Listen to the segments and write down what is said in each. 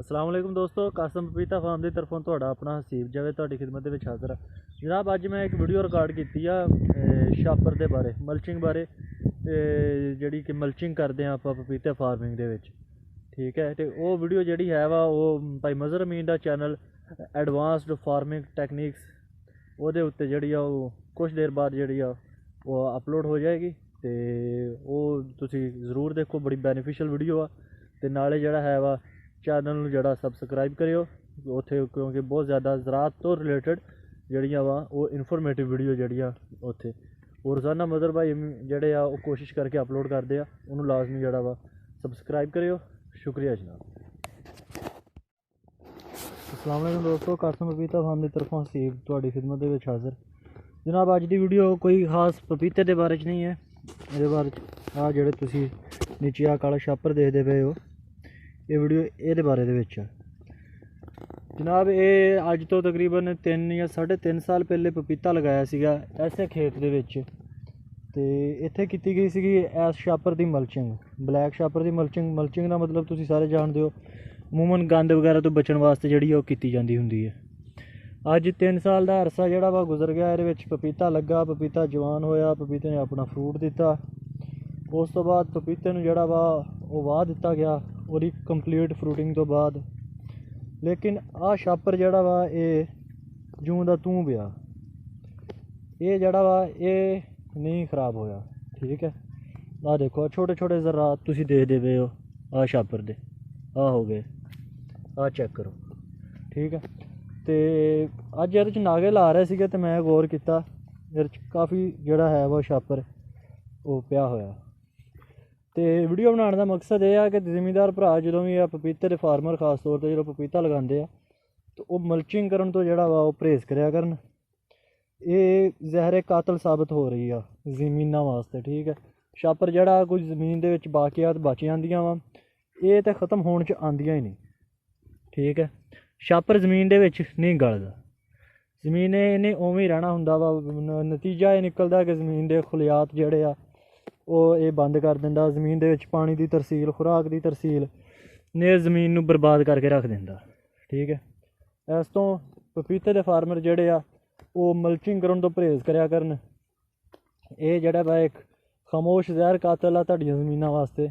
अस्सलाम वालेकुम दोस्तों, कासम पपीता फार्म की तरफों तुहाडा अपना हसीब जावेद तुहाडी खिदमत दे विच हाज़र है। जनाब अज मैं एक वीडियो रिकॉर्ड की शापर के बारे मल्चिंग बारे जी कि मल्चिंग करते हैं आप पपीते फार्मिंग दे विच। ठीक है, तो वो वीडियो जी है वा वो भाई मज़हर अमीन का चैनल एडवांसड फार्मिंग टैक्नीक्स वो उत्ते जी कुछ देर बाद जी वो अपलोड हो जाएगी। तो वो तुसी ज़रूर देखो, बड़ी बेनीफिशियल वीडियो आ। तो नाले जड़ा है वा चैनल जड़ा सबसक्राइब करियो उत्थे, क्योंकि बहुत ज़्यादा ज़रात तो रिलेटेड जड़ियाँ वा वो इन्फॉर्मेटिव वीडियो जड़ियाँ उत्थे वो रोज़ाना मदर भाई जड़े आ कोशिश करके अपलोड करते हैं, उन्होंने लाजमी जड़ा वा सबसक्राइब करियो। शुक्रिया जनाब। अस्सलाम वालेकुम दोस्तों, कासम पपीता फार्म की तरफों हसीब तुहाडी खिदमत दे विच हाज़र। जनाब अज की वीडियो कोई खास पपीते के बारे च नहीं है, ये बारे आ जेह्ड़े तुसी नीचे आ काला छापर देखते पे हो, ये वीडियो ये बारे दे विच है। जनाब ये अज तो तकरीबन 3 या 3.5 साल पहले पपीता लगाया सीगा ऐसे खेत दे विच। ते इत्थे कीती गई सी ऐस छापर की मल्चिंग, ब्लैक छापर की मल्चिंग। मल्चिंग का मतलब तुसी सारे जानते हो, अमूमन गंद वगैरह तो बचण वास्ते जी वो की जाती हुंदी है। अज 3 साल का अरसा जोड़ा वा गुजर गया, ये पपीता लगा, पपीता जवान होया, पपीते ने अपना फ्रूट दिता। उस तो बाद पपीते नूं जोड़ा वा वो वाह दिता गया और कंप्लीट फ्रूटिंग तो बाद। लेकिन आ छापर जोड़ा वा ये जूं दा तूं पिया, ये जोड़ा वा ये नहीं खराब होया। ठीक है, आ देखो छोटे छोटे ज़रात तुसी देखदे पे हो, आ छापर दे आ हो गए, आ चेक करो। ठीक है, तो अज ये नागे ला रहे थे तो मैं गौर किया, ये काफ़ी जोड़ा है वो छापर वो पिया होया। तो वीडियो बनाने का मकसद यह है कि जिमीदार भरा जो भी पपीते के फार्मर खास तौर पर जो पपीता लगाते हैं तो वो मल्चिंग करन तो जोड़ा वा परहेज़ करा करन। ये जहरे कातल साबित हो रही है ज़मीनों वास्ते। ठीक है, छापर जोड़ा कुछ ज़मीन के बाकियात बच जांदियां वा, ये तो ख़त्म होने च आंदियां ही नहीं। ठीक है, छापर ज़मीन के नहीं गलदा, ज़मीन इन्हें उवें ही रहना हुंदा वा। नतीजा ये निकलदा कि ज़मीन के खुलियात जोड़े आ वो ये बंद कर दिंदा, ज़मीन के पानी की तरसील खुराक की तरसील ने ज़मीन नूं बर्बाद करके रख दिंदा। ठीक है, इस तो पपीते के फार्मर जोड़े आ वो मल्चिंग करन तो परहेज़ करा करन। ये जोड़ा वा एक खामोश जहर कातल आ तुहाडियां ज़मीनां वास्ते।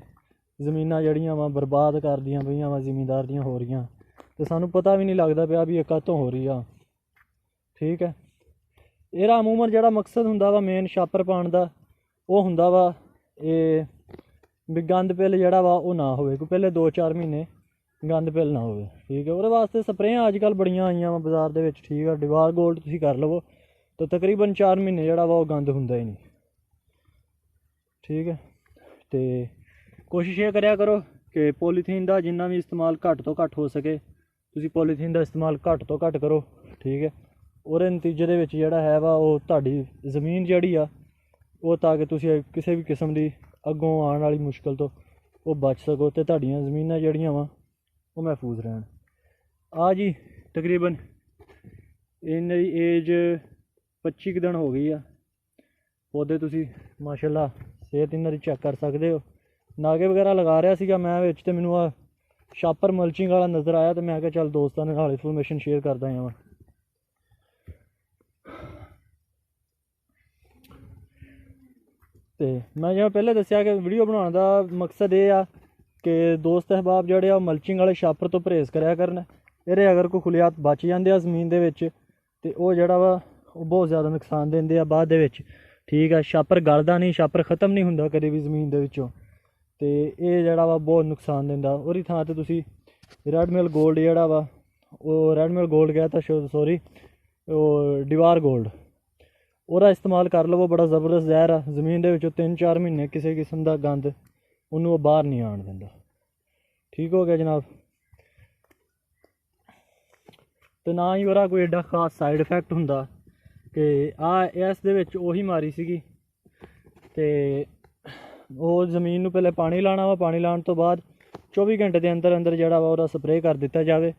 ज़मीनां जड़ियां वा बर्बाद कर दियां पईयां वा जिमीदार दियां हो रही, तो सानूं पता भी नहीं लगता पिया भी ये कतों हो रही आ। ठीक है, एहदा अमूमन जोड़ा मकसद हुंदा वा मेन छापर पाउण दा वो हुंदा वा ये भी गंद पिल जोड़ा वा वो ना होवे, कोई पहले 2-4 महीने गंद पिल ना होवे। ठीक है, वो वास्ते स्प्रेयां अजकल बड़ियां आईयां वा बाजार दे विच। ठीक है, डिवार गोल्ड तुसीं कर लवो तो तकरीबन 4 महीने जोड़ा वा वो गंद हुंदा ही नहीं। ठीक है, तो कोशिश ये करा करो कि पॉलीथीन का जिन्ना भी इस्तेमाल घट तो घट हो सके तुसीं पॉलीथीन का इस्तेमाल घट तो घट करो। ठीक है, और नतीजे दे विच जिहड़ा है वा वो तुहाडी ज़मीन जिहड़ी आ वो ताकि तुसीं किसी भी किस्म की अगों आने वाली मुश्किल तो वो बच सको, तो तुहाडियां ज़मीनां जिहड़ियां वा वो महफूज रहन। आ जी तकरीबन इन्हां दी एज 25 दिन हो गई आ। पौधे तुसीं माशाअल्लाह सेहत इन्हां दी चेक कर सकते हो। नागे वगैरह लगा रहा सीगा मैं विच, ते मैनूं आ छापर मल्चिंग वाला नज़र आया, तो मैं कहा चल दोस्तां दे नाल इन्फॉर्मेशन शेयर करदा जावां। तो मैं जिवें पहले दस्सिया कि वीडियो बनाने का मकसद ये आ कि दोस्त अहबाब जोड़े आ मल्चिंग वाले छापर तो परहेज़ करा करन। ये अगर कोई खुलियात बच जाते हैं ज़मीन के विच तो वो जोड़ा वा वो बहुत ज़्यादा नुकसान देंदे आ बाद दे विच। ठीक है, छापर गलदा नहीं, छापर ख़त्म नहीं हुंदा कदे भी ज़मीन दे विचों, तो ये जोड़ा वा बहुत नुकसान दिंदा। ओहदी थां ते तुसीं रेड मिल गोल्ड जोड़ा वा वो रेड मिल गोल्ड कहता सॉरी वो डिवार गोल्ड, ओहदा इस्तेमाल कर लवो। बड़ा ज़बरदस्त जहर आ, ज़मीन के विचों 3-4 महीने किसी किस्म का गंद उन्होंने वो बाहर नहीं आन दिंदा। ठीक हो गया जनाब, तो ना ही ओहदा कोई एडा खास साइड इफेक्ट हुंदा कि इस दे विच ओही मारी सीगी। ते वो ज़मीन नूं पहले पानी लाना वा, पानी लाने तो बाद 24 घंटे के अंदर अंदर जोड़ा वा ओहदा स्प्रे कर दिता जाए,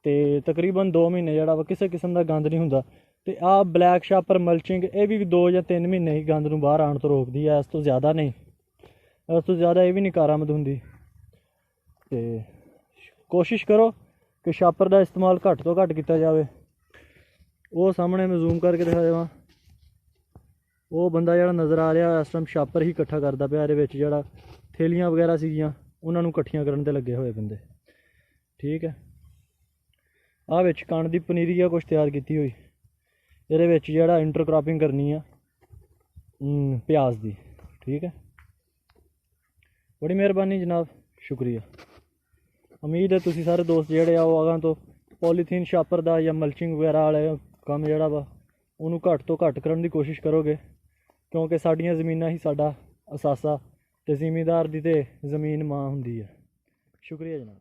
तो तकरीबन 2 महीने जोड़ा वा किसी किस्म का गंद नहीं हुंदा। तो आ ब्लैक छापर मल्चिंग ये भी 2 या 3 महीने ही गंद नूं बाहर आने तो रोकदी है, इस तो ज़्यादा नहीं, इस तो ज़्यादा ये भी नहीं कारामद हुंदी। तो कोशिश करो ਕਿ ਛਾਪਰ ਦਾ ਇਸਤੇਮਾਲ ਘੱਟ ਤੋਂ ਘੱਟ ਕੀਤਾ ਜਾਵੇ। ਉਹ ਸਾਹਮਣੇ ਮੈਂ ਜ਼ੂਮ ਕਰਕੇ ਦਿਖਾ ਦੇਵਾਂ, ਉਹ ਬੰਦਾ ਜਿਹੜਾ ਨਜ਼ਰ ਆ ਰਿਹਾ ਇਸ ਟਾਈਮ ਛਾਪਰ ਹੀ ਇਕੱਠਾ ਕਰਦਾ ਪਿਆ। ਇਹਦੇ ਵਿੱਚ ਜਿਹੜਾ ਥੈਲੀਆਂ ਵਗੈਰਾ ਸੀਗੀਆਂ ਉਹਨਾਂ ਨੂੰ ਇਕੱਠੀਆਂ ਕਰਨ 'ਤੇ ਲੱਗੇ ਹੋਏ ਬੰਦੇ। ਠੀਕ ਹੈ, ਆਹ ਵਿੱਚ ਕਣਕ ਦੀ ਪਨੀਰੀ ਆ ਕੁਛ ਤਿਆਰ ਕੀਤੀ ਹੋਈ। ਇਹਦੇ ਵਿੱਚ ਜਿਹੜਾ ਇੰਟਰਕ੍ਰਾਪਿੰਗ ਕਰਨੀ ਆ ਪਿਆਜ਼ ਦੀ। ਠੀਕ ਹੈ, ਬੜੀ ਮਿਹਰਬਾਨੀ ਜਨਾਬ, ਸ਼ੁਕਰੀਆ। ਉਮੀਦ ਹੈ ਤੁਸੀਂ ਸਾਰੇ ਦੋਸਤ ਜਿਹੜੇ ਆ ਉਹ ਅਗਾਂਹ ਤੋਂ ਪੋਲੀਥੀਨ ਛਾਪਰ ਦਾ ਜਾਂ ਮਲਚਿੰਗ ਵਗੈਰਾ ਵਾਲੇ ਕੰਮ ਜਿਹੜਾ ਵਾ ਉਹਨੂੰ ਘੱਟ ਤੋਂ ਘੱਟ ਕਰਨ ਦੀ ਕੋਸ਼ਿਸ਼ ਕਰੋਗੇ, ਕਿਉਂਕਿ ਸਾਡੀਆਂ ਜ਼ਮੀਨਾਂ ਹੀ ਸਾਡਾ ਅਸਾਸਾ ਅਤੇ ਜ਼ਿਮੀਂਦਾਰ ਦੀ ਤਾਂ ਜ਼ਮੀਨ ਮਾਂ ਹੁੰਦੀ ਹੈ। ਸ਼ੁਕਰੀਆ ਜਨਾਬ।